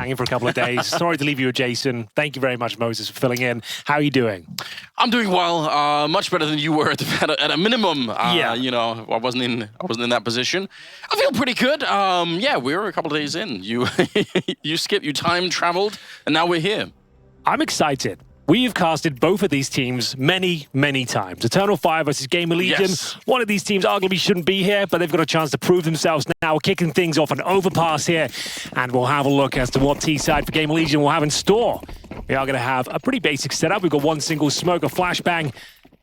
Copenhagen for a couple of days. Sorry to leave you with Jason. Thank you very much, Moses, for filling in. How are you doing? I'm doing well. Much better than you were at a minimum. Yeah. You know, I wasn't in that position. I feel pretty good. Yeah, we're a couple of days in. You you time traveled, and now we're here. I'm excited. We've casted both of these teams many, many times. Eternal Fire versus GamerLegion. Yes. One of these teams arguably shouldn't be here, but they've got a chance to prove themselves now. We're kicking things off an Overpass here, and we'll have a look as to what T-side for GamerLegion will have in store. We are going to have a pretty basic setup. We've got one single smoke, a flashbang,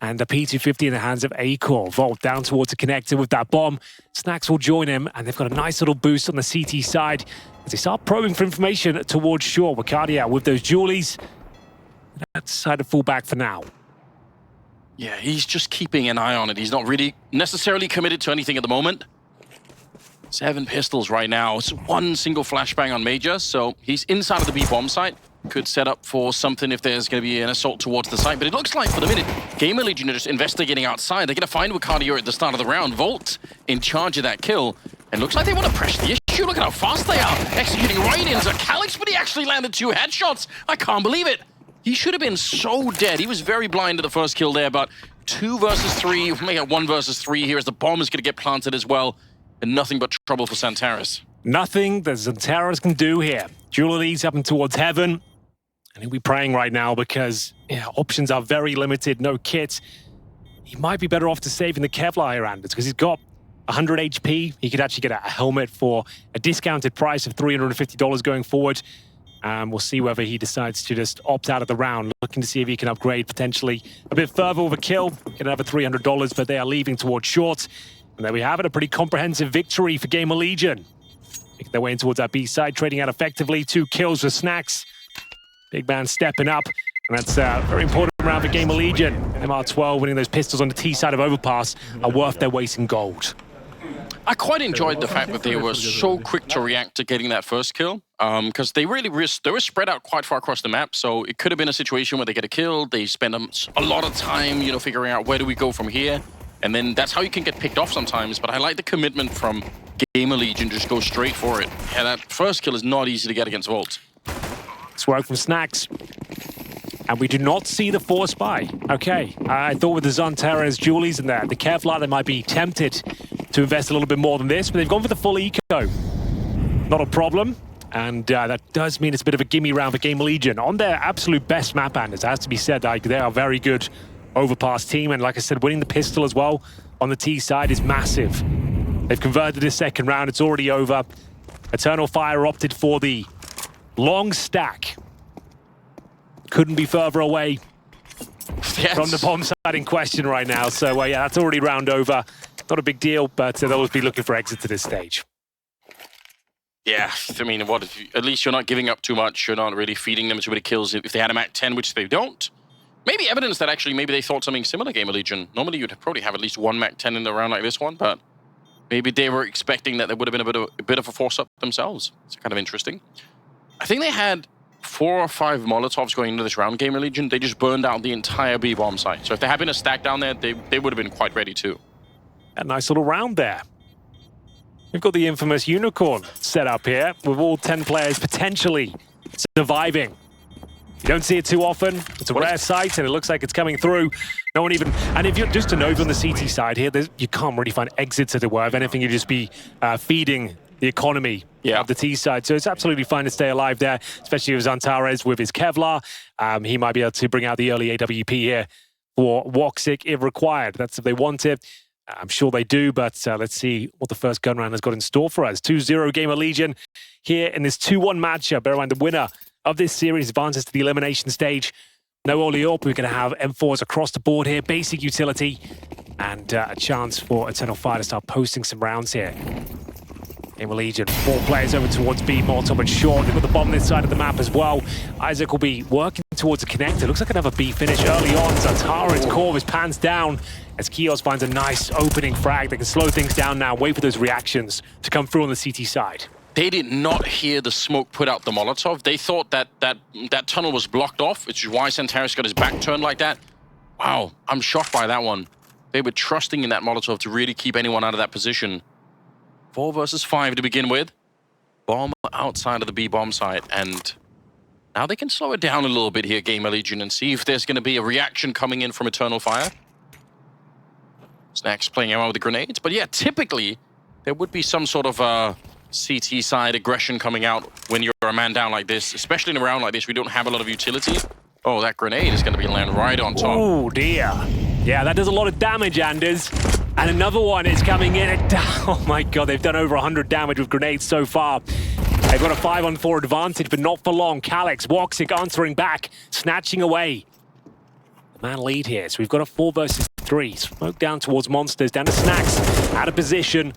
and a P250 in the hands of A-Core. Volt down towards the connector with that bomb. Snax will join him, and they've got a nice little boost on the CT side as they start probing for information towards shore. Wacardia with those dualies. That's decided to fall back for now. Yeah, he's just keeping an eye on it. He's not really necessarily committed to anything at the moment. 7 pistols right now. It's one single flashbang on Major, so he's inside of the B-bomb site. Could set up for something if there's going to be an assault towards the site, but it looks like for the minute, GamerLegion are just investigating outside. They're going to find Wacardia at the start of the round. Volt in charge of that kill. And looks like they want to press the issue. Look at how fast they are. Executing right into Calyx, but he actually landed 2 headshots. I can't believe it. He should have been so dead. He was very blind to the first kill there, but 2 versus 3, maybe 1 versus 3 here as the bomb is going to get planted as well. And nothing but trouble for Santaris. Nothing that Santaris can do here. Dualies up and towards heaven. And he'll be praying right now because options are very limited. No kit. He might be better off to saving the Kevlar here, Anders, because he's got 100 HP. He could actually get a helmet for a discounted price of $350 going forward. We'll see whether he decides to just opt out of the round, looking to see if he can upgrade potentially a bit further with a kill, get another $300, but they are leaving towards short. And there we have it, a pretty comprehensive victory for GamerLegion. Making their way in towards that B side, trading out effectively. 2 kills for Snax. Big man stepping up, and that's a very important round for GamerLegion. MR12 winning those pistols on the T side of Overpass are worth their weight in gold. I quite enjoyed the fact that they were so quick to react to getting that first kill, because they really were spread out quite far across the map, so it could have been a situation where they get a kill, they spend a lot of time, you know, figuring out where do we go from here, and then that's how you can get picked off sometimes, but I like the commitment from GamerLegion, just go straight for it. Yeah, that first kill is not easy to get against Volt. It's work from Snax. And we do not see the force buy. Okay, I thought with the Zantares dualies in there, the Kevlar, they might be tempted to invest a little bit more than this, but they've gone for the full eco. Not a problem. And that does mean it's a bit of a gimme round for GamerLegion. On their absolute best map, Anders, it has to be said, like, they are a very good Overpass team. And like I said, winning the pistol as well on the T side is massive. They've converted this second round. It's already over. Eternal Fire opted for the long stack. Couldn't be further away from the bomb site in question right now. So, yeah, that's already round over. Not a big deal, but they'll always be looking for exit to this stage. Yeah, I mean, what if at least you're not giving up too much. You're not really feeding them too many kills. If they had a Mac 10, which they don't, maybe evidence that actually maybe they thought something similar, GamerLegion. Normally, you'd probably have at least 1 Mac 10 in a round like this one, but maybe they were expecting that there would have been a bit of a force-up themselves. It's kind of interesting. I think they had 4 or 5 Molotovs going into this round, GamerLegion. They just burned out the entire B-bomb site. So if there had been a stack down there, they would have been quite ready too. A nice little round there. We've got the infamous unicorn set up here with all 10 players potentially surviving. You don't see it too often. It's a rare sight, and it looks like it's coming through. No one even... And if you're just to know on the CT side here, you can't really find exits, as it were. If anything, you'd just be feeding the economy of the T side. So it's absolutely fine to stay alive there, especially with Zantares with his Kevlar. He might be able to bring out the early AWP here for woxic if required. That's if they want it. I'm sure they do, but let's see what the first gun round has got in store for us. 2-0 GamerLegion here in this 2-1 matchup. Bear in mind, the winner of this series advances to the elimination stage. No Oleop, we're going to have M4s across the board here, basic utility, and a chance for Eternal Fire to start posting some rounds here. GamerLegion, 4 players over towards B, Molotov and short. They've got the bomb this side of the map as well. Isak will be working towards a connector. Looks like another B finish early on. Zatara's Corvus pans down as Kios finds a nice opening frag. They can slow things down now, wait for those reactions to come through on the CT side. They did not hear the smoke put out the Molotov. They thought that tunnel was blocked off, which is why Santaris got his back turned like that. Wow, I'm shocked by that one. They were trusting in that Molotov to really keep anyone out of that position. 4 versus 5 to begin with. bomb outside of the B bomb site, and now they can slow it down a little bit here, GamerLegion, and see if there's going to be a reaction coming in from Eternal Fire. Snax playing around with the grenades, but yeah, typically there would be some sort of CT side aggression coming out when you're a man down like this, especially in a round like this. We don't have a lot of utility. Oh, that grenade is going to be landing right on top. Oh dear. Yeah, that does a lot of damage, Anders. And another one is coming in. Oh my god, they've done over 100 damage with grenades so far. They've got a 5-on-4 advantage, but not for long. Calyx, woxic answering back, snatching away the man lead here. So we've got a 4 versus 3. Smoke down towards Monsters, down to Snax, out of position.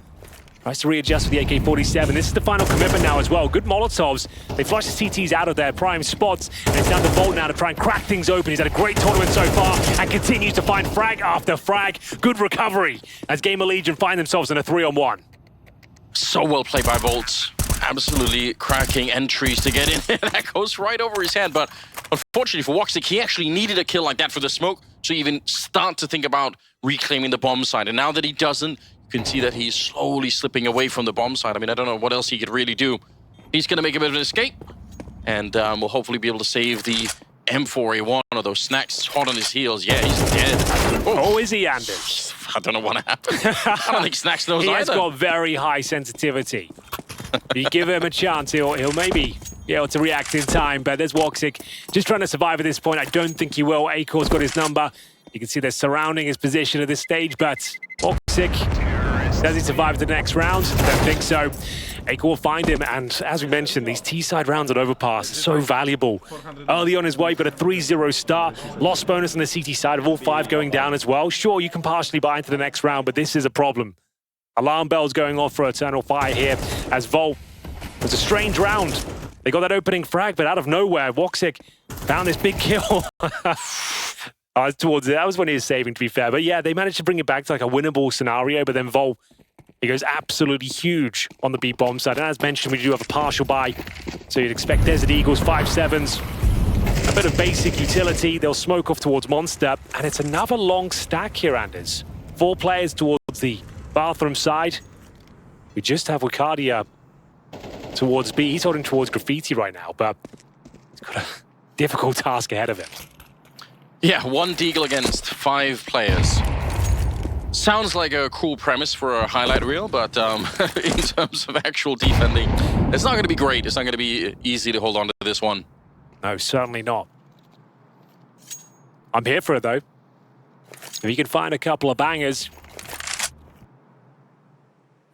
Tries to readjust with the AK-47. This is the final commitment now as well. Good Molotovs. They flush the CTs out of their prime spots, and it's down to Volt now to try and crack things open. He's had a great tournament so far and continues to find frag after frag. Good recovery as GamerLegion find themselves in a 3-on-1. So well played by Volt. Absolutely cracking entries to get in. That goes right over his head, but unfortunately for woxic, he actually needed a kill like that for the smoke to even start to think about reclaiming the bomb site. And now that he doesn't, you can see that he's slowly slipping away from the bomb site. I mean, I don't know what else he could really do. He's going to make a bit of an escape, and we'll hopefully be able to save the M4A1, or those Snax hot on his heels. Yeah, he's dead. Oh, is he, Anders? I don't know what happened. I don't think Snax knows he either. He has got very high sensitivity. You give him a chance, he'll maybe be able to react in time, but there's woxic just trying to survive at this point. I don't think he will. Akor's got his number. You can see they're surrounding his position at this stage, but woxic, does he survive the next round? Don't think so. Akor will find him, and as we mentioned, these T-side rounds at Overpass are so valuable. Early on his way, but a 3-0 start. Loss bonus on the CT side of all 5 going down as well. Sure, you can partially buy into the next round, but this is a problem. Alarm bells going off for Eternal Fire here as Volt. It was a strange round. They got that opening frag, but out of nowhere, woxic found this big kill. Towards it. That was when he was saving, to be fair. But yeah, they managed to bring it back to like a winnable scenario, but then Volt, he goes absolutely huge on the B bomb side. And as mentioned, we do have a partial buy. So you'd expect Desert Eagles, 5-7s. A bit of basic utility. They'll smoke off towards Monster. And it's another long stack here, Anders. 4 players towards the bathroom side. We just have Wicardia towards B. He's holding towards Graffiti right now, but he's got a difficult task ahead of him. Yeah, 1 deagle against 5 players. Sounds like a cool premise for a highlight reel, but in terms of actual defending, it's not going to be great. It's not going to be easy to hold on to this one. No, certainly not. I'm here for it, though. If you can find a couple of bangers,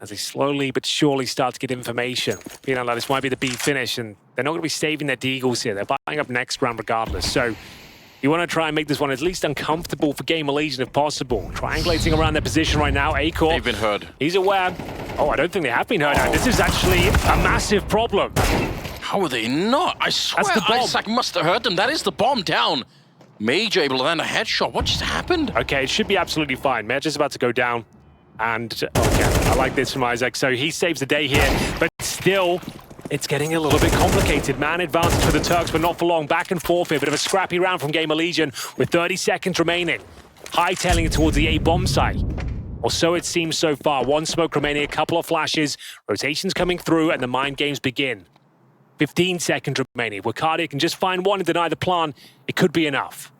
as they slowly but surely start to get information. Feeling like this might be the B finish, and they're not going to be saving their deagles here. They're buying up next round regardless. So you want to try and make this one at least uncomfortable for GamerLegion if possible. Triangulating around their position right now. Akor. They've been heard. He's aware. Oh, I don't think they have been heard. Oh. This is actually a massive problem. How are they not? I swear Isak must have heard them. That is the bomb down. Major able to land a headshot. What just happened? Okay, it should be absolutely fine. Major's about to go down. And, okay, I like this from Isak. So he saves the day here, but still, it's getting a little bit complicated. Man advantage for the Turks, but not for long. Back and forth here. Bit of a scrappy round from GamerLegion with 30 seconds remaining. Hightailing it towards the A bomb site. Or so it seems so far. 1 smoke remaining, a couple of flashes. Rotations coming through, and the mind games begin. 15 seconds remaining. Wicardia can just find one and deny the plan. It could be enough.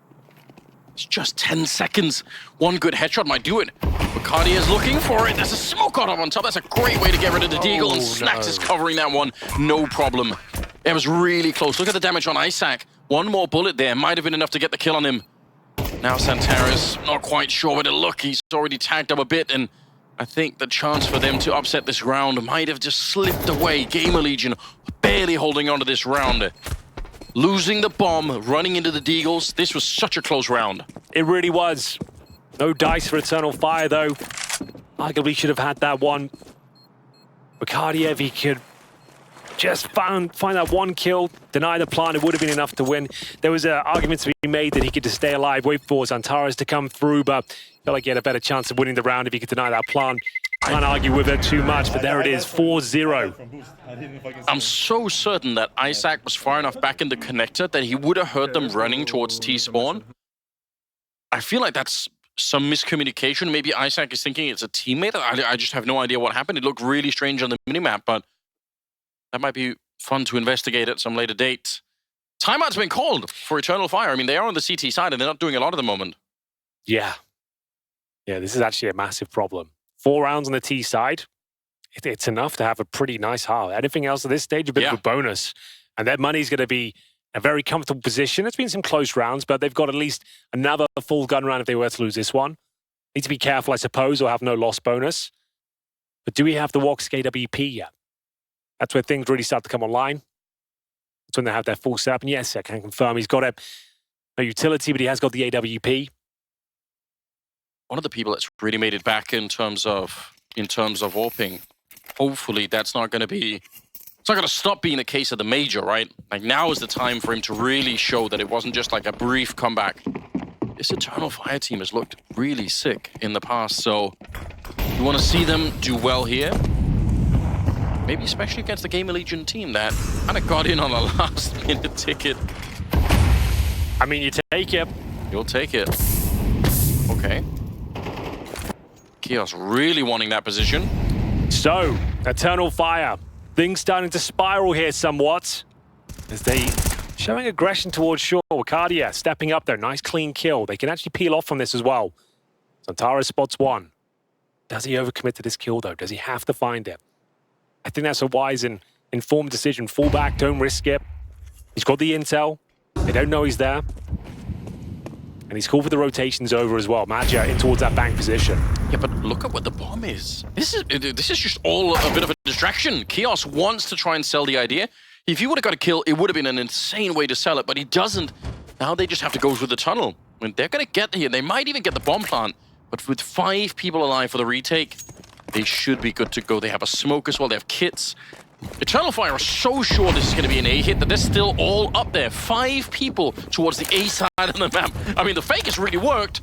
It's just 10 seconds. 1 good headshot might do it. Wicardia is looking for it. There's a smoke on up on top. That's a great way to get rid of the deagle. And Snax is covering that one. No problem. It was really close. Look at the damage on Isak. 1 more bullet there. Might have been enough to get the kill on him. Now Santara's not quite sure where to look. He's already tagged up a bit, and I think the chance for them to upset this round might have just slipped away. GamerLegion barely holding on to this round. Losing the bomb, running into the deagles. This was such a close round. It really was. No dice for Eternal Fire, though. Arguably should have had that one. Wicardia, if he could just find that 1 kill, deny the plan, it would have been enough to win. There was an argument to be made that he could just stay alive, wait for Zantaras to come through, but I felt like he had a better chance of winning the round if he could deny that plan. Can't argue with it too much, but there it is, 4-0. I'm so certain that Isak was far enough back in the connector that he would have heard them running towards T-spawn. I feel like that's some miscommunication. Maybe Isak is thinking it's a teammate. I just have no idea what happened. It looked really strange on the minimap, but That might be fun to investigate at some later date. Timeout's been called for Eternal Fire. I mean, they are on the CT side, and they're not doing a lot at the moment. Yeah. Yeah, this is actually a massive problem. 4 rounds on the T side, it's enough to have a pretty nice half. Anything else at this stage, a bit of a bonus. And their money's going to be a very comfortable position. It's been some close rounds, but they've got at least another full gun round if they were to lose this one. Need to be careful, I suppose, or have no loss bonus. But do we have the woxic AWP yet? That's where things really start to come online. That's when they have their full setup. And yes, I can confirm he's got a utility, but he has got the AWP. One of the people that's really made it back in terms of warping. Hopefully that's not going to be... It's not going to stop being the case at the major, right? Like, now is the time for him to really show that it wasn't just like a brief comeback. This Eternal Fire team has looked really sick in the past, so you want to see them do well here. Maybe especially against the GamerLegion team that kind of got in on a last-minute ticket. I mean, you take it. You'll take it. Okay. Chaos really wanting that position. So, Eternal Fire. Things starting to spiral here somewhat. As they showing aggression towards shore. Woxic stepping up there. Nice clean kill. They can actually peel off from this as well. Santara spots one. Does he overcommit to this kill, though? Does he have to find it? I think that's a wise and informed decision. Fall back, don't risk it. He's got the intel. They don't know he's there. And he's called for the rotations over as well. Magia in towards that bank position. Yeah, but look at what the bomb is. This is just all a bit of a distraction. Chaos wants to try and sell the idea. If he would have got a kill, it would have been an insane way to sell it, but he doesn't. Now they just have to go through the tunnel. I mean, they're going to get here. They might even get the bomb plant, but with 5 people alive for the retake, they should be good to go. They have a smoke as well. They have kits. Eternal Fire are so sure this is going to be an A hit that they're still all up there. 5 people towards the A side of the map. I mean, the fake has really worked,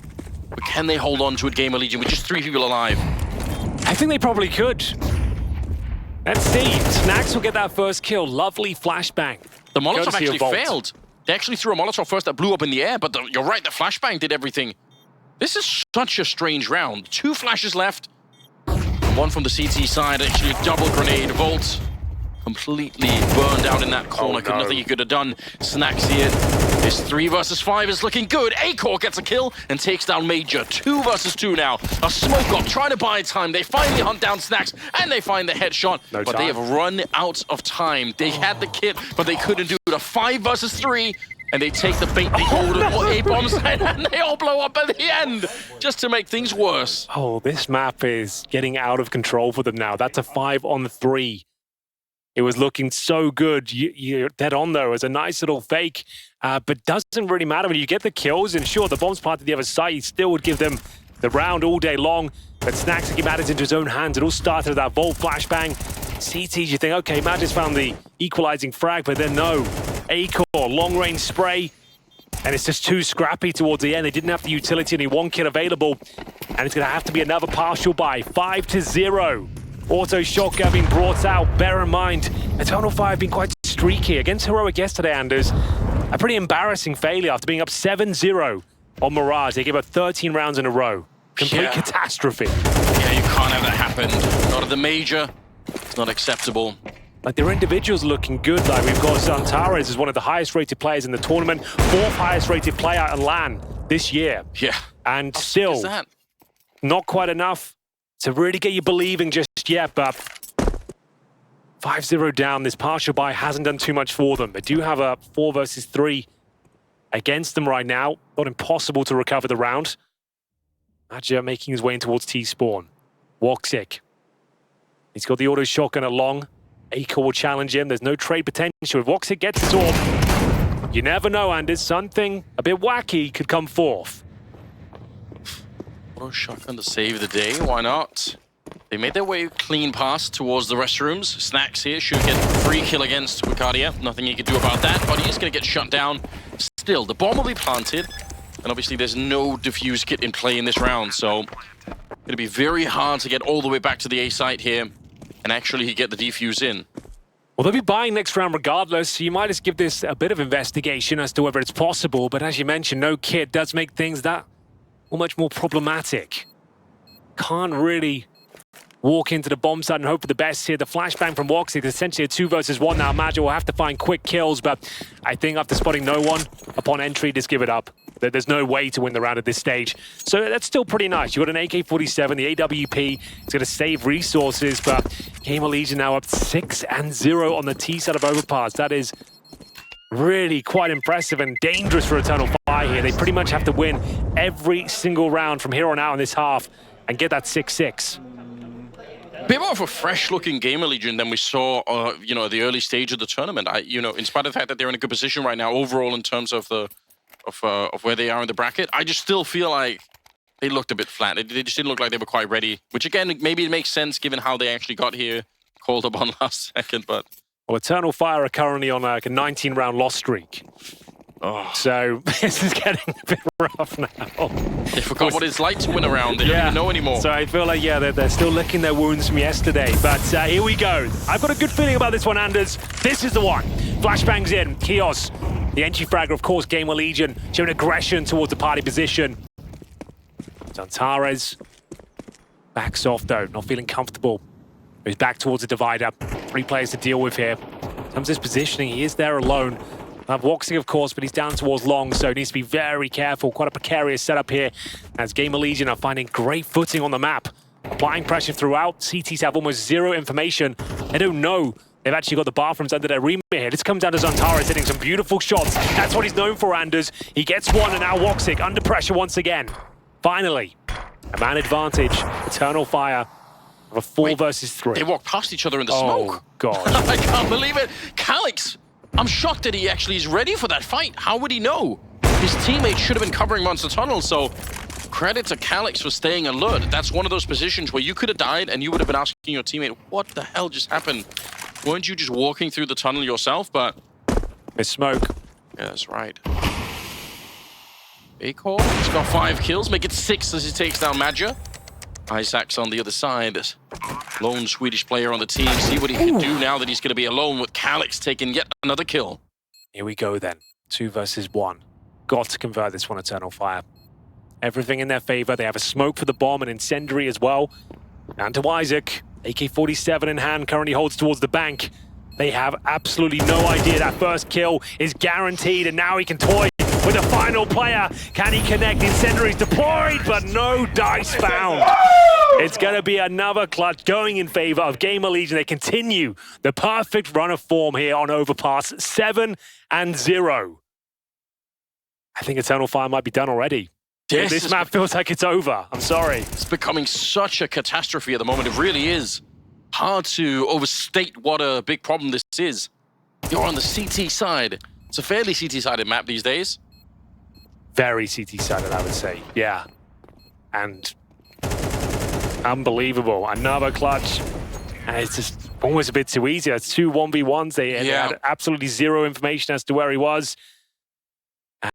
but can they hold on to it, GamerLegion, with just 3 people alive? I think they probably could. Let's see. Snax will get that first kill. Lovely flashbang. The Molotov actually failed. They actually threw a Molotov first that blew up in the air, but you're right, the flashbang did everything. This is such a strange round. 2 flashes left. One from the CT side, actually a double grenade. Volt completely burned out in that corner. Oh, no. Nothing he could have done. Snax here. This 3 versus 5 is looking good. A-Core gets a kill and takes down Major. 2 versus 2 now. A smoke up, trying to buy time. They finally hunt down Snax, and they find the headshot. But they have run out of time. They had the kit, but they couldn't do it. A 5 versus 3, and they take the bait. They hold A-bombs, and they all blow up at the end, just to make things worse. Oh, this map is getting out of control for them now. That's a 5 on 3. It was looking so good. You're dead on, though. It was a nice little fake, but doesn't really matter when you get the kills. And sure, the bomb's part of the other side. He still would give them the round all day long. But Snax can get matters into his own hands. It all started with that Volt flashbang. CTs, you think, okay, Magic's found the equalizing frag, but then no. A-Core, long-range spray. And it's just too scrappy towards the end. They didn't have the utility, only 1 kill available. And it's going to have to be another partial buy. 5-0. Auto shotgun being brought out. Bear in mind, Eternal Fire have been quite streaky against Heroic yesterday, Anders. A pretty embarrassing failure after being up 7-0 on Mirage. They gave up 13 rounds in a row. Complete catastrophe. Yeah, you can't have that happen. Not at the major. It's not acceptable. Like, their individuals are looking good. Like, we've got Santara as one of the highest rated players in the tournament. 4th highest rated player in LAN this year. Yeah. And still, not quite enough to really get you believing just yet, but 5-0 down. This partial buy hasn't done too much for them. They do have a 4 versus 3 against them right now. Not impossible to recover the round. Magia making his way in towards T-spawn. woxic. He's got the auto shotgun along. A-Core will challenge him. There's no trade potential. If woxic gets his orb, you never know, Anders. Something a bit wacky could come forth. Auto shotgun to save the day. Why not? They made their way clean past towards the restrooms. Snax here should get a free kill against Woxic. Nothing he can do about that, but he is going to get shut down. Still, the bomb will be planted. And obviously there's no defuse kit in play in this round, so it's going to be very hard to get all the way back to the A site here and actually get the defuse in. Well, they'll be buying next round regardless, so you might just give this a bit of investigation as to whether it's possible. But as you mentioned, no kit does make things that much more problematic. Can't really walk into the bomb site and hope for the best here. The flashbang from woxic is essentially a 2 versus 1 now. Imagine we'll have to find quick kills, but I think after spotting no one upon entry, just give it up. There's no way to win the round at this stage. So that's still pretty nice. You've got an AK-47, the AWP. It's going to save resources, but GamerLegion now up 6-0 on the T side of Overpass. That is really quite impressive and dangerous for Eternal Fire here. They pretty much have to win every single round from here on out in this half and get that 6-6. Bit more of a fresh-looking GamerLegion than we saw, you know, at the early stage of the tournament. You know, in spite of the fact that they're in a good position right now overall in terms of the of where they are in the bracket, I just still feel like they looked a bit flat. They just didn't look like they were quite ready. Which again, maybe it makes sense given how they actually got here, called up on last second. But well, Eternal Fire are currently on like a 19-round loss streak. Oh. So this is getting a bit rough now. They forgot what it's like to win a round. They don't even know anymore. So I feel like, yeah, they're still licking their wounds from yesterday. But here we go. I've got a good feeling about this one, Anders. This is the one. Flashbangs in. Kios. The entry fragger, of course, GamerLegion showing aggression towards the party position. Zantares backs off, though. Not feeling comfortable. He's back towards the divider. 3 players to deal with here. In terms of his positioning, he is there alone. woxic, of course, but he's down towards long, so he needs to be very careful. Quite a precarious setup here as GamerLegion are finding great footing on the map. Applying pressure throughout. CTs have almost 0 information. They don't know they've actually got the bathrooms under their remit here. This comes down to Zantares hitting some beautiful shots. That's what he's known for, Anders. He gets one, and now woxic under pressure once again. Finally, a man advantage. Eternal Fire of a 4 versus 3. They walk past each other in the smoke. Oh, God. I can't believe it. Calyx, I'm shocked that he actually is ready for that fight. How would he know? His teammate should have been covering Monster Tunnel, so credit to Calyx for staying alert. That's one of those positions where you could have died and you would have been asking your teammate, what the hell just happened? Weren't you just walking through the tunnel yourself? But there's smoke. Yeah, that's right. Acor, he's got 5 kills, make it 6 as he takes down Madja. Isak's on the other side. Lone Swedish player on the team. See what he can do now that he's going to be alone with Calyx taking yet another kill. Here we go then. 2 versus 1. Got to convert this one, Eternal Fire. Everything in their favor. They have a smoke for the bomb and incendiary as well. Down to isak. AK-47 in hand, currently holds towards the bank. They have absolutely no idea that first kill is guaranteed, and now he can toy with the final player. Can he connect? Incendiary's deployed, but no dice found. It's going to be another clutch going in favor of GamerLegion. They continue the perfect run of form here on Overpass, 7-0. I think Eternal Fire might be done already. This map feels like it's over. I'm sorry. It's becoming such a catastrophe at the moment. It really is. Hard to overstate what a big problem this is. You're on the CT side. It's a fairly CT-sided map these days. Very CT-sided, I would say. Yeah. And unbelievable. Another clutch. And it's just almost a bit too easy. It's 2 1v1s. They had absolutely 0 information as to where he was.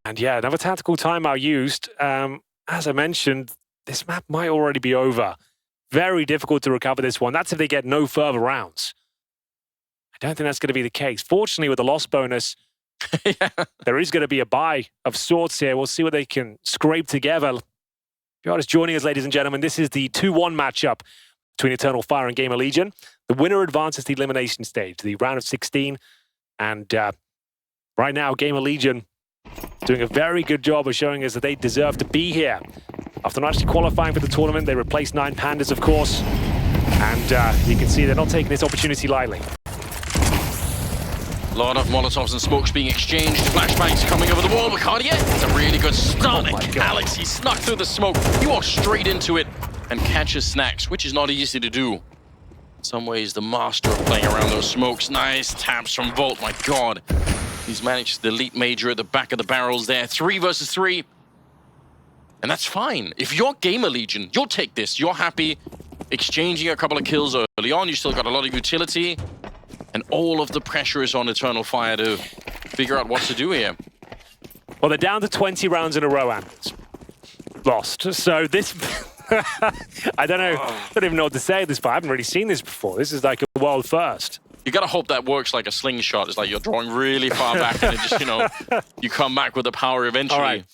And yeah, another tactical timeout used. As I mentioned, this map might already be over. Very difficult to recover this one. That's if they get no further rounds. I don't think that's going to be the case. Fortunately, with the loss bonus, there is going to be a buy of sorts here. We'll see what they can scrape together. If you're just joining us, ladies and gentlemen, this is the 2-1 matchup between Eternal Fire and GamerLegion. The winner advances to the Elimination Stage, the round of 16. And right now, GamerLegion doing a very good job of showing us that they deserve to be here. After not actually qualifying for the tournament, they replaced 9 Pandas, of course. And you can see they're not taking this opportunity lightly. A lot of Molotovs and smokes being exchanged. Flashbangs coming over the wall. Ricardia, it's a really good start. Calyx, he snuck through the smoke. He walks straight into it and catches Snax, which is not easy to do. In some ways, the master of playing around those smokes. Nice taps from Volt, my God. He's managed to delete Major at the back of the barrels there. 3 versus 3. And that's fine. If you're GamerLegion, you'll take this. You're happy exchanging a couple of kills early on. You still got a lot of utility. And all of the pressure is on Eternal Fire to figure out what to do here. Well, they're down to 20 rounds in a row, and lost. So this... I don't know. I don't even know what to say at this point. I haven't really seen this before. This is like a world first. You gotta hope that works like a slingshot. It's like you're drawing really far back and it just, you know, you come back with the power eventually. All right.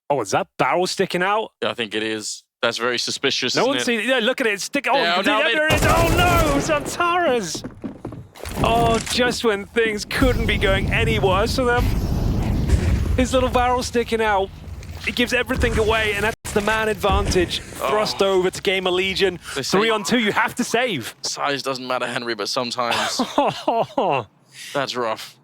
Oh, is that barrel sticking out? Yeah, I think it is. That's very suspicious, No isn't one it? sees. Yeah, look at it. Stick. Oh, Yeah, now there it is. Oh no, Xantares. Oh, just when things couldn't be going any worse for them. His little barrel sticking out. It gives everything away, and that's the man advantage. Thrust over to GamerLegion. 3-on-2, you have to save. Size doesn't matter, Henry, but sometimes that's rough.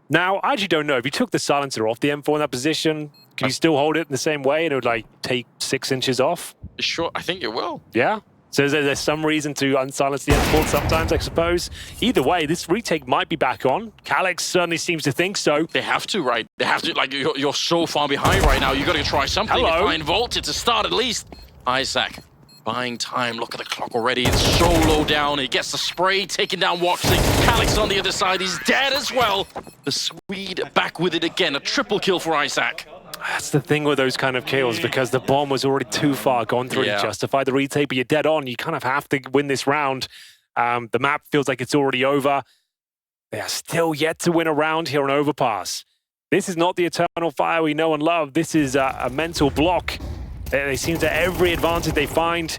Now, I actually don't know. If you took the silencer off the M4 in that position, can you still hold it in the same way and it would like take 6 inches off? Sure, I think it will. Yeah? So there's some reason to unsilence the M4 sometimes, I suppose. Either way, this retake might be back on. Calyx certainly seems to think so. They have to, right? They have to, like, you're so far behind right now. You got to try something. Hello. Find Volt to start at least. Isak, buying time. Look at the clock already. It's so low down. He gets the spray, taking down woxic. Calyx on the other side. He's dead as well. The Swede back with it again. A triple kill for Isak. That's the thing with those kind of kills, because the bomb was already too far gone through to justify the retake, but you're dead on. You kind of have to win this round. The map feels like it's already over. They are still yet to win a round here on Overpass. This is not the Eternal Fire we know and love. This is a mental block. They seem to every advantage they find.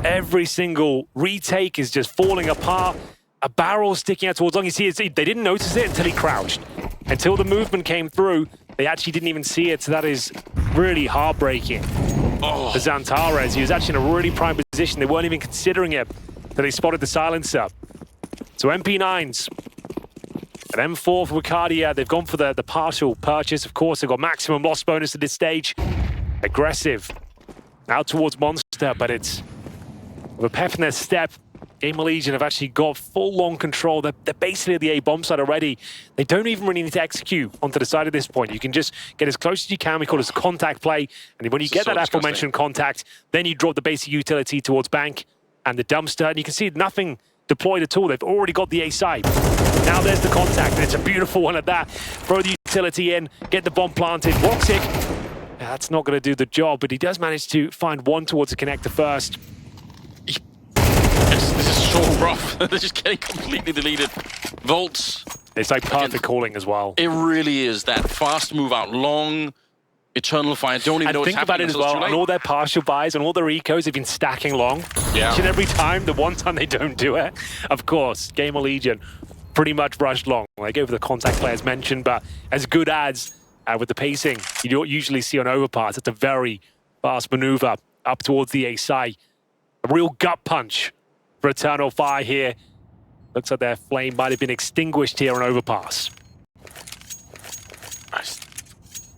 Every single retake is just falling apart. A barrel sticking out towards Long. You see, they didn't notice it until he crouched. Until the movement came through, they actually didn't even see it, so that is really heartbreaking. For Xantares, he was actually in a really prime position. They weren't even considering it, that they spotted the silencer. So MP9s. An M4 for Wicardia. They've gone for the partial purchase. Of course, they've got maximum loss bonus at this stage. Aggressive. Now towards Monster, but it's with a pep in their step. GamerLegion have actually got full-on control. They're basically at the A-bomb side already. They don't even really need to execute onto the side at this point. You can just get as close as you can. We call this contact play. And when you get that aforementioned contact, then you drop the basic utility towards bank and the dumpster. And you can see nothing deployed at all. They've already got the A side. Now there's the contact, and it's a beautiful one at that. Throw the utility in, get the bomb planted. woxic, that's not going to do the job, but he does manage to find one towards the connector first. This is so rough. They're just getting completely deleted. Volts. It's like perfect calling as well. It really is. That fast move out long. Eternal Fire. Don't even know what's happening. Think about it as well. And all their partial buys and all their ecos have been stacking long. Yeah. Each and every time, the one time they don't do it, of course, GamerLegion pretty much rushed long. They go for the contact play as mentioned, but as good as with the pacing you don't usually see on Overpass, it's a very fast maneuver up towards the A side. A real gut punch for Eternal Fire here. Looks like their flame might have been extinguished here on Overpass.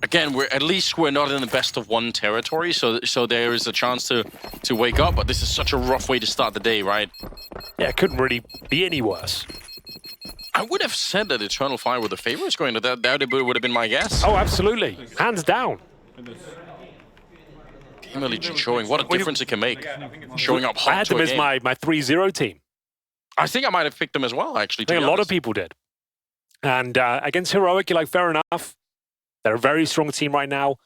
Again, we're not in the best of one territory, so there is a chance to wake up, but this is such a rough way to start the day, right? Yeah, it couldn't really be any worse. I would have said that Eternal Fire were the favorites going to that. That would have been my guess. Oh, absolutely. Hands down. GamerLegion showing what a difference it can make. Showing up hot. I had them as my 3-0 team. I think I might have picked them as well, actually. I think a lot of people did. And against Heroic, you're like, fair enough. They're a very strong team right now.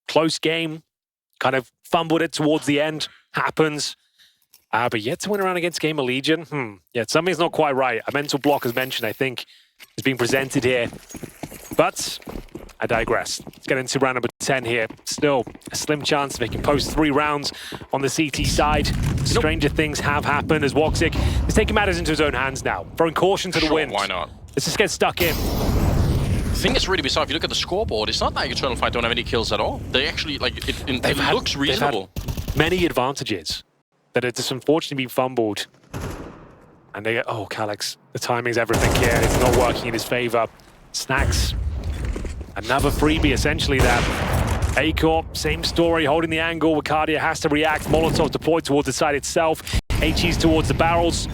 Close game. Kind of fumbled it towards the end. Happens. But yet to win around against GamerLegion, yeah, something's not quite right. A mental block, as mentioned, I think, is being presented here. But I digress. Let's get into round number 10 here. Still a slim chance they can post 3 rounds on the CT side. Stranger things have happened as woxic is taking matters into his own hands now. Throwing caution to the wind. Why not? Let's just get stuck in. The thing that's really bizarre, if you look at the scoreboard, it's not like Eternal Fire don't have any kills at all. They actually, like, it looks reasonable. They've had many advantages that have just unfortunately been fumbled. And they get, oh, Calyx, the timing's everything here. It's not working in his favor. Snax, another freebie essentially there. A-Corp, same story, holding the angle. Wicardia has to react. Molotov deployed towards the side itself. HE's towards the barrels.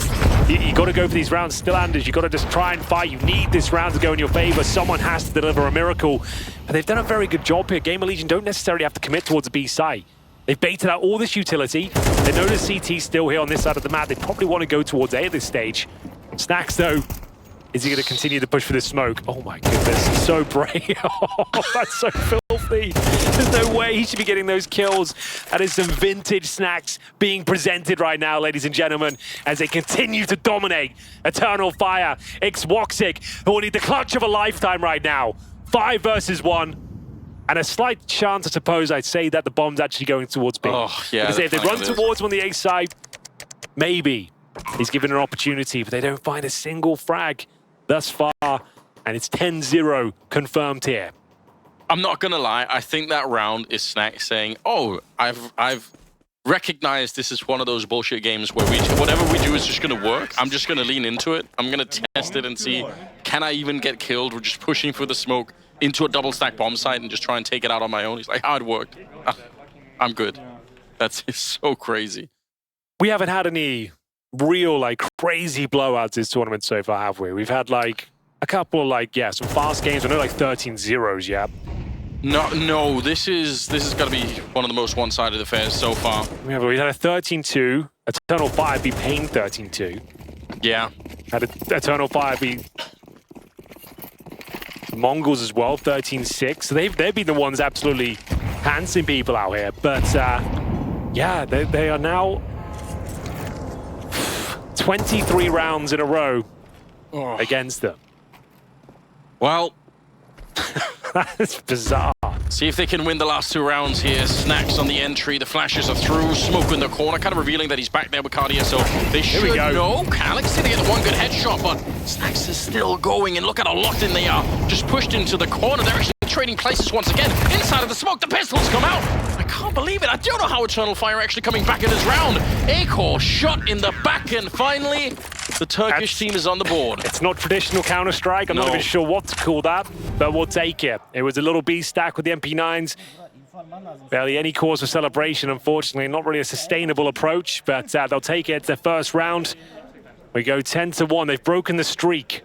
You got to go for these rounds still, Anders. You got to just try and fight. You need this round to go in your favor. Someone has to deliver a miracle. But they've done a very good job here. GamerLegion don't necessarily have to commit towards the B side. They've baited out all this utility. They know the CT's still here on this side of the map. They probably want to go towards A at this stage. Snax, though, is he going to continue to push for this smoke? Oh my goodness, he's so brave. Oh, that's so filthy. There's no way he should be getting those kills. That is some vintage Snax being presented right now, ladies and gentlemen, as they continue to dominate. Eternal Fire, woxic, who will need the clutch of a lifetime right now. 5 versus 1. And a slight chance, I suppose, I'd say that the bomb's actually going towards B. Oh, yeah. Because if they run towards on the A side, maybe he's given an opportunity, but they don't find a single frag thus far. And it's 10-0 confirmed here. I'm not gonna lie, I think that round is Snax saying, oh, I've recognized this is one of those bullshit games where whatever we do is just gonna work. I'm just gonna lean into it. I'm gonna test it and see, can I even get killed? We're just pushing through the smoke into a double stack bomb site and just try and take it out on my own. He's like, how it worked. I'm good. That's so crazy. We haven't had any real, like, crazy blowouts this tournament so far, have we? We've had, like, a couple of, like, yeah, some fast games. I know, like, 13-0s, yeah. No, this is got to be one of the most one-sided affairs so far. We had a 13-2, Eternal Fire beat Pain 13-2. Yeah. Had a Eternal Fire beat Mongols as well, 13-6. So they've been the ones absolutely pantsing people out here. But yeah, they are now 23 rounds in a row against them. Well, that's bizarre. See if they can win the last 2 rounds here. Snax on the entry, the flashes are through, Smoke in the corner, kind of revealing that he's back there with Cardia, so they should know. Calyx didn't get one good headshot, but Snax is still going, and look at how locked in they are. Just pushed into the corner. They're actually trading places once again. Inside of the smoke, the pistols come out. I can't believe it. I don't know how Eternal Fire actually coming back in this round. A-Core shot in the back, and finally, the Turkish team is on the board. It's not traditional Counter-Strike. I'm not even sure what to call that, but we'll take it. It was a little B stack with the MP9s. Barely any cause for celebration, unfortunately. Not really a sustainable approach, but they'll take it. It's their first round. We go 10-1. They've broken the streak.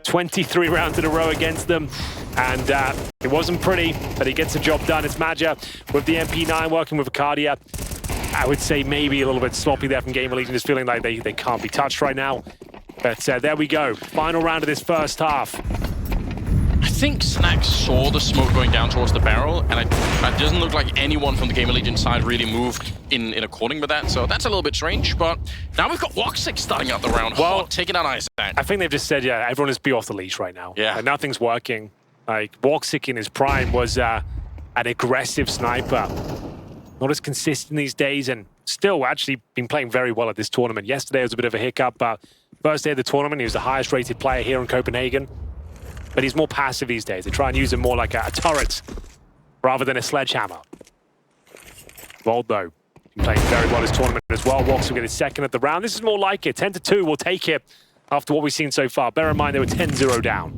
23 rounds in a row against them. And it wasn't pretty, but he gets the job done. It's Maja with the MP9 working with Cardia. I would say maybe a little bit sloppy there from GamerLegion, just feeling like they can't be touched right now. But there we go. Final round of this first half. I think Snax saw the smoke going down towards the barrel, and it doesn't look like anyone from the GamerLegion side really moved in according with that, so that's a little bit strange. But now we've got woxic starting out the round, well, taking out isak. I think they've just said, yeah, everyone is be off the leash right now. Yeah. Like, nothing's working. Like, woxic in his prime was an aggressive sniper. Not as consistent these days, and still actually been playing very well at this tournament. Yesterday was a bit of a hiccup, but first day of the tournament, he was the highest rated player here in Copenhagen. But he's more passive these days. They try and use him more like a turret rather than a sledgehammer. Bold, though, been playing very well this tournament as well. woxic will get his second at the round. This is more like it. 10-2, we'll take it after what we've seen so far. Bear in mind, they were 10-0 down.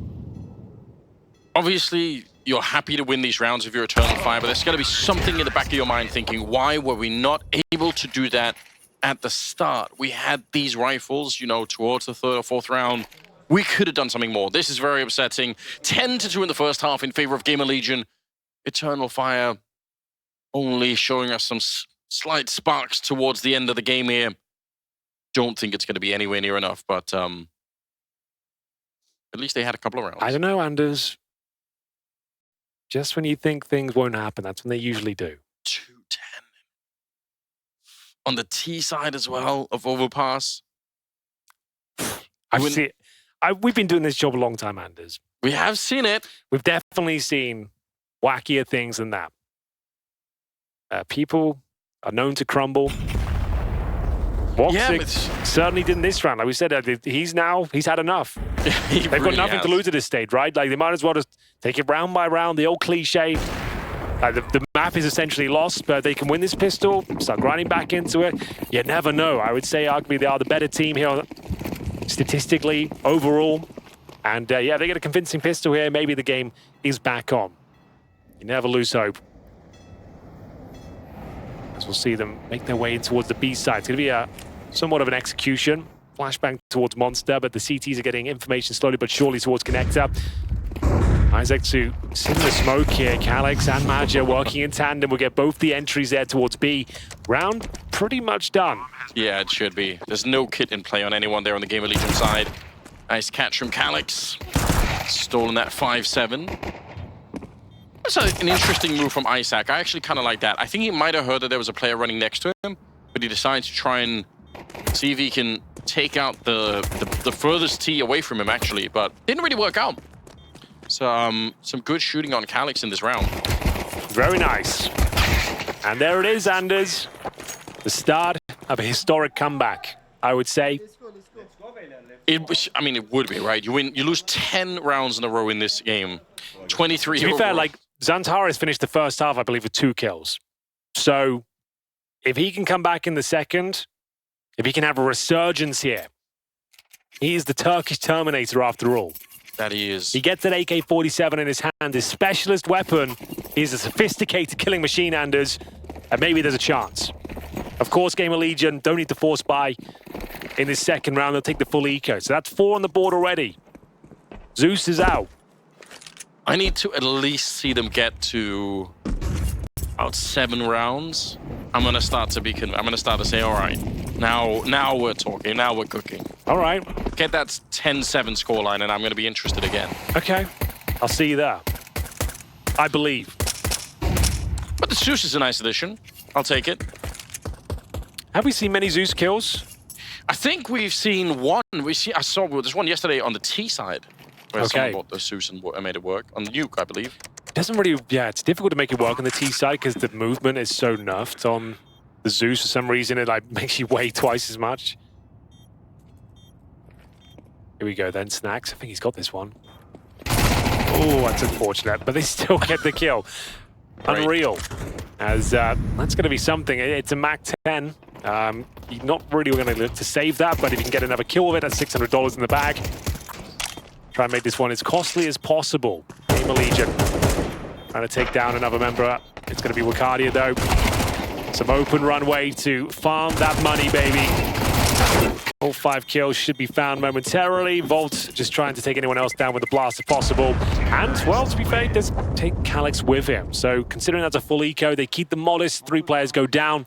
Obviously, you're happy to win these rounds if you're Eternal Fire, but there's got to be something in the back of your mind thinking, why were we not able to do that at the start? We had these rifles, you know, towards the 3rd or 4th round. We could have done something more. This is very upsetting. 10-2 in the first half in favor of GamerLegion. Eternal Fire only showing us some slight sparks towards the end of the game here. Don't think it's going to be anywhere near enough, but at least they had a couple of rounds. I don't know, Anders. Just when you think things won't happen, that's when they usually do. 2-10. On the T side as well of Overpass. I've seen it. We've been doing this job a long time, Anders. We have seen it. We've definitely seen wackier things than that. People are known to crumble. woxic certainly didn't this round. Like we said, he's had enough. They've got nothing to lose at this stage, right? Like they might as well just take it round by round, the old cliche. The map is essentially lost, but they can win this pistol, start grinding back into it. You never know. I would say arguably they are the better team here statistically, overall. And yeah, they get a convincing pistol here. Maybe the game is back on. You never lose hope. As we'll see them make their way in towards the B side. It's going to be somewhat of an execution. Flashbang towards Monster, but the CTs are getting information slowly but surely towards Connector. isak to sit in the smoke here. Calyx and Maja working in tandem. We'll get both the entries there towards B. Round pretty much done. Yeah, it should be. There's no kit in play on anyone there on the GamerLegion side. Nice catch from Calyx. Stolen that 5-7. That's an interesting move from isak. I actually kind of like that. I think he might have heard that there was a player running next to him, but he decided to try and see if he can take out the furthest T away from him, actually, but didn't really work out. So, some good shooting on Calyx in this round. Very nice. And there it is, Anders. The start of a historic comeback, I would say. I mean, it would be, right? You lose 10 rounds in a row in this game. 23. To be fair, like, Xantares finished the first half, I believe, with 2 kills. So, if he can come back in the second, if he can have a resurgence here, he is the Turkish Terminator after all. That he is. He gets an AK-47 in his hand. His specialist weapon is a sophisticated killing machine, Anders, and maybe there's a chance. Of course, GamerLegion don't need to force buy in this second round. They'll take the full eco. So that's 4 on the board already. Zeus is out. I need to at least see them get to about 7 rounds. I'm gonna start to say, all right, now we're talking, now we're cooking. All right. Get that 10-7 scoreline, and I'm gonna be interested again. Okay, I'll see you there. I believe. But the Zeus is a nice addition. I'll take it. Have we seen many Zeus kills? I think we've seen one. I saw there's one yesterday on the T side where someone bought the Zeus and made it work on the nuke, I believe. Doesn't really, yeah, it's difficult to make it work on the T side because the movement is so nerfed on the Zeus. For some reason, it like makes you weigh twice as much. Here we go then, Snax. I think he's got this one. Oh, that's unfortunate, but they still get the kill. Right. Unreal. As that's going to be something. It's a MAC-10. You're not really going to look to save that, but if you can get another kill with it, that's $600 in the bag. Try and make this one as costly as possible. GamerLegion trying to take down another member. It's going to be Wakadia, though. Some open runway to farm that money, baby. All 5 kills should be found momentarily. Volt just trying to take anyone else down with the blast if possible. And, well, to be fair, does take Calyx with him. So, considering that's a full eco, they keep the modest. 3 players go down.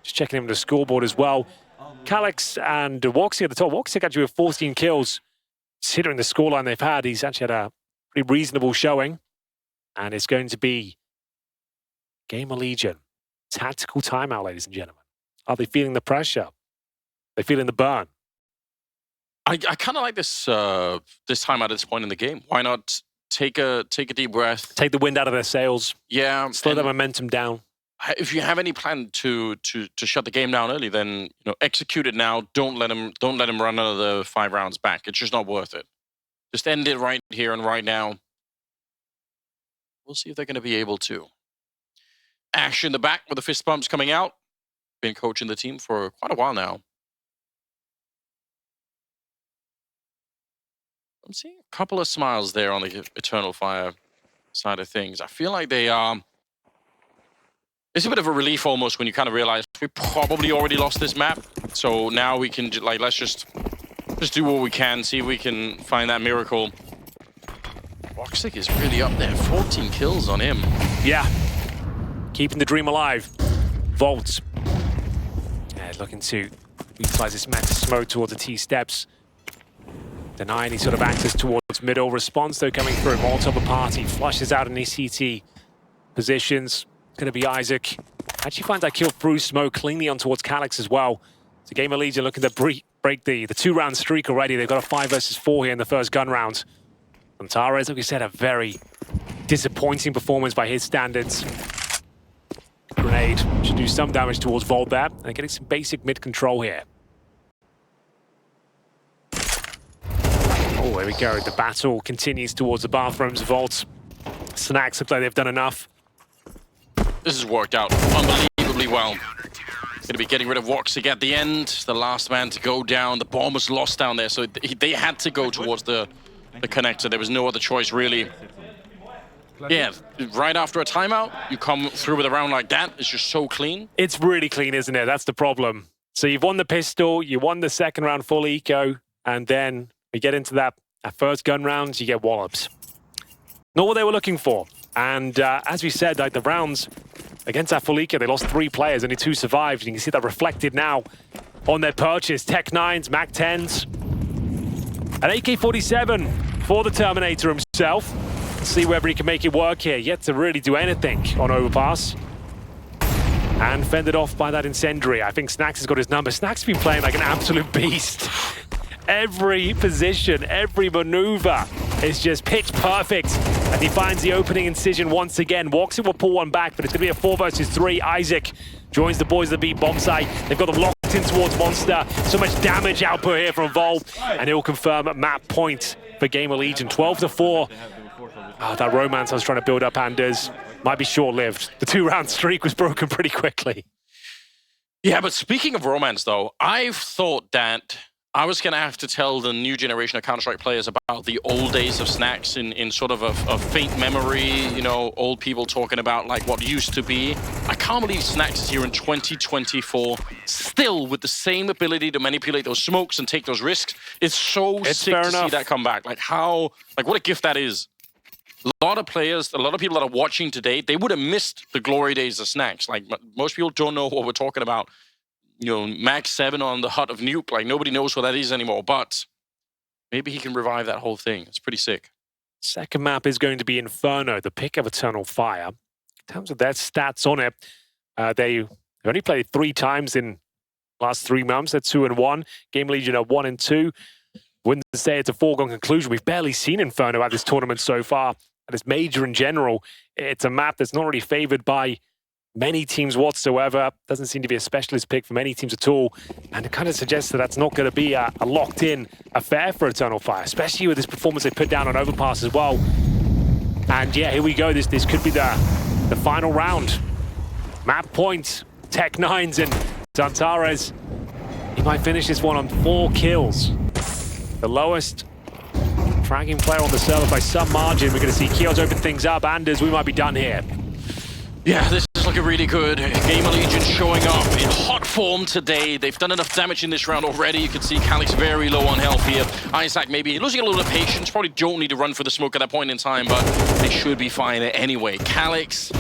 Just checking him on the scoreboard as well. Calyx and woxic at the top. woxic actually with 14 kills. Considering the scoreline they've had, he's actually had a pretty reasonable showing. And it's going to be GamerLegion. Tactical timeout, ladies and gentlemen. Are they feeling the pressure? They're feeling the burn. I kind of like this this time at this point in the game. Why not take a deep breath? Take the wind out of their sails. Yeah. Slow the momentum down. If you have any plan to shut the game down early, then execute it now. Don't let him run another 5 rounds back. It's just not worth it. Just end it right here and right now. We'll see if they're going to be able to. Ash in the back with the fist pumps coming out. Been coaching the team for quite a while now. I'm seeing a couple of smiles there on the Eternal Fire side of things. I feel like they are... It's a bit of a relief almost when you kind of realize we probably already lost this map. So now we can, like, let's just do what we can, see if we can find that miracle. woxic is really up there. 14 kills on him. Yeah. Keeping the dream alive. Volt. Yeah, looking to utilize this map to smoke towards the T-steps. Deny any sort of access towards middle. Response, though, coming through. Molotov party flushes out in ECT positions. It's going to be Isak. Actually finds that kill through smoke cleanly on towards Calyx as well. So GamerLegion looking to break the 2-round streak already. They've got a 5 versus 4 here in the first gun round. Xantares, like we said, a very disappointing performance by his standards. Grenade should do some damage towards Volt there. And getting some basic mid control here. Oh, there we go. The battle continues towards the bathrooms. Volt. Snax look like they've done enough. This has worked out unbelievably well. Going to be getting rid of woxic at the end. The last man to go down. The bomb was lost down there, so they had to go towards the connector. There was no other choice, really. Yeah, right after a timeout, you come through with a round like that. It's just so clean. It's really clean, isn't it? That's the problem. So you've won the pistol, you won the second round full eco, and then we get into that first gun round, you get wallops. Not what they were looking for. And as we said, like the rounds against that full eco, they lost 3 players, only 2 survived. You can see that reflected now on their purchase. Tech 9s, Mac 10s. An AK-47 for the Terminator himself. Let's see whether he can make it work here. Yet to really do anything on Overpass. And fended off by that incendiary. I think Snax has got his number. Snax has been playing like an absolute beast. Every position, every maneuver is just pitch perfect. And he finds the opening incision once again. woxic will pull one back, but it's going to be a 4 versus 3. Isak joins the boys of the B bomb site. They've got them locked in towards Monster. So much damage output here from Vol. And it will confirm map point for GamerLegion. 12-4. Oh, that romance I was trying to build up, Anders, might be short-lived. The 2-round streak was broken pretty quickly. Yeah, but speaking of romance, though, I've thought that I was going to have to tell the new generation of Counter-Strike players about the old days of Snax in sort of a faint memory, you know, old people talking about like what used to be. I can't believe Snax is here in 2024, still with the same ability to manipulate those smokes and take those risks. It's so sick to see that come back. Like what a gift that is. A lot of players, a lot of people that are watching today, they would have missed the glory days of Snax. Like most people don't know what we're talking about. You know, Max 7 on the hut of Nuke, like nobody knows what that is anymore, but maybe he can revive that whole thing. It's pretty sick. Second map is going to be Inferno, the pick of Eternal Fire. In terms of their stats on it, they've only played 3 times in the last 3 months. They're 2-1. GamerLegion are 1-2. Wouldn't say it's a foregone conclusion. We've barely seen Inferno at this tournament so far. And this major in general, it's a map that's not really favored by many teams whatsoever. Doesn't seem to be a specialist pick for many teams at all. And it kind of suggests that that's not going to be a locked-in affair for Eternal Fire, especially with this performance they put down on Overpass as well. And yeah, here we go. This could be the final round. Map point, Tech9s and Santares. He might finish this one on 4 kills. The lowest fragging player on the server by some margin. We're going to see Keo's open things up. Anders, we might be done here. Yeah, this is looking really good. GamerLegion showing up in hot form today. They've done enough damage in this round already. You can see Calyx very low on health here. Isak maybe losing a little bit of patience. Probably don't need to run for the smoke at that point in time, but they should be fine anyway. Calyx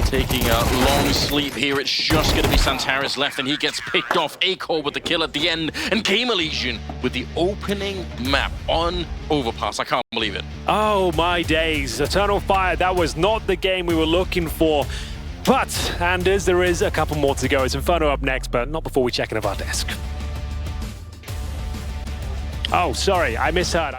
taking a long sleep here. It's just going to be Santares left, and he gets picked off. A-Core with the kill at the end, and GamerLegion with the opening map on Overpass. I can't believe it. Oh my days. Eternal Fire, that was not the game we were looking for. But, Anders, there is a couple more to go. It's Inferno up next, but not before we check in of our desk. Oh, sorry, I misheard.